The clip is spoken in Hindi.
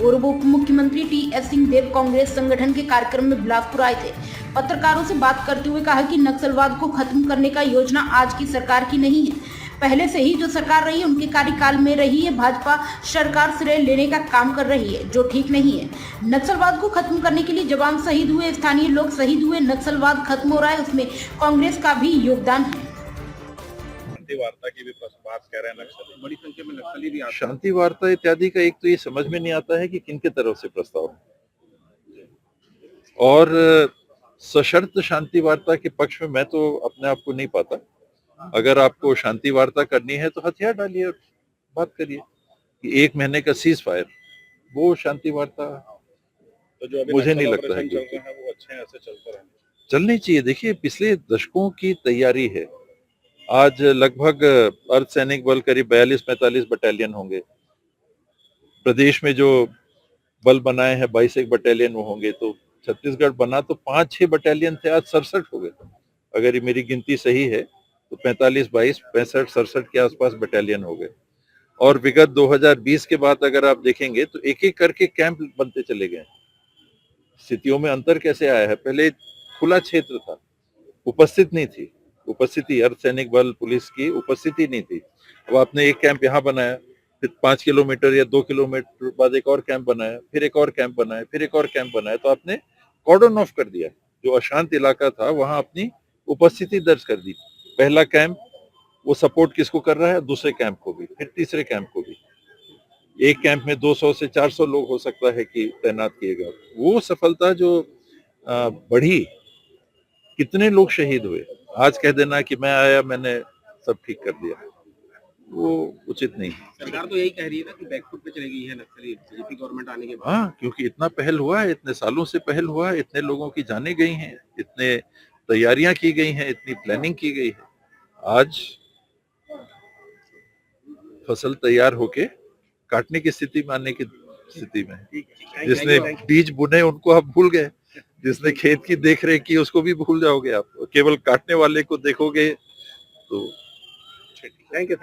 पूर्व उप मुख्यमंत्री टी.एस. सिंहदेव कांग्रेस संगठन के कार्यक्रम में बिलासपुर आए थे। पत्रकारों से बात करते हुए कहा कि नक्सलवाद को खत्म करने का योजना आज की सरकार की नहीं है, पहले से ही जो सरकार रही उनके कार्यकाल में रही है। भाजपा सरकार श्रेय लेने का काम कर रही है, जो ठीक नहीं है। नक्सलवाद को खत्म करने के लिए जवान शहीद हुए, स्थानीय लोग शहीद हुए, नक्सलवाद खत्म हो रहा है, उसमें कांग्रेस का भी योगदान है। शांति वार्ता की भी बात कह रहे हैं, नक्सली बड़ी संख्या में नक्सली भी आते हैं। शांति वार्ता इत्यादि का एक तो ये समझ में नहीं आता है कि किनके तरफ से प्रस्ताव है, और सशर्त शांति वार्ता के पक्ष में मैं तो अपने आप को नहीं पाता। अगर आपको शांति वार्ता करनी है तो हथियार डालिए और बात करिए कि 1 महीने का सीज फायर, वो शांति वार्ता तो जो अभी मुझे नहीं लगता है चल रहे हैं वो अच्छे हैं, ऐसे चलते रहेंगे, चलनी चाहिए। देखिए, पिछले दशकों की तैयारी है। आज लगभग अर्धसैनिक बल करीब 42-45 बटालियन होंगे। प्रदेश में जो बल बनाए हैं 22 बटालियन वो होंगे, तो छत्तीसगढ़ बना तो 5-6 बटालियन थे, आज 67 हो गए। अगर ये मेरी गिनती सही है तो 45, 22, 65, 67 के आसपास बटालियन हो गए। और विगत 2020 के बाद अगर आप देखेंगे तो एक एक करके कैंप बनते चले गए। स्थितियों में अंतर कैसे आया है? पहले खुला क्षेत्र था, उपस्थित नहीं थी, उपस्थिति अर्धसैनिक बल पुलिस की उपस्थिति नहीं थी। अब आपने एक कैंप यहाँ बनाया, फिर 5 किलोमीटर या 2 किलोमीटर बाद एक और कैंप बनाया, फिर एक और कैंप बनाया, फिर एक और कैंप बनाया, तो आपने कॉर्डन ऑफ कर दिया। जो अशांत इलाका था वहां अपनी उपस्थिति दर्ज कर दी। पहला कैंप वो सपोर्ट किसको कर रहा है, दूसरे कैंप को भी, फिर तीसरे कैंप को भी। एक कैंप में 200 से 400 लोग हो सकता है कि तैनात किएगा। वो सफलता जो बढ़ी, कितने लोग शहीद हुए, आज कह देना कि मैं आया मैंने सब ठीक कर दिया, वो उचित नहीं। सरकार तो यही कह रही है ना कि बैकफुट पे चली गई है नक्सली बीजेपी गवर्नमेंट आने के बाद। हाँ, क्योंकि इतना पहल हुआ है, इतने सालों से पहल हुआ है, इतने लोगों की जाने गई हैं, इतने तैयारियां की गई हैं, इतनी प्लानिंग की गई है। आज फसल तैयार होके काटने की स्थिति में आने की स्थिति में है। जिसने बीज बुने उनको आप भूल गए, जिसने खेत की देख रेख की उसको भी भूल जाओगे आप, केवल काटने वाले को देखोगे तो। Thank you.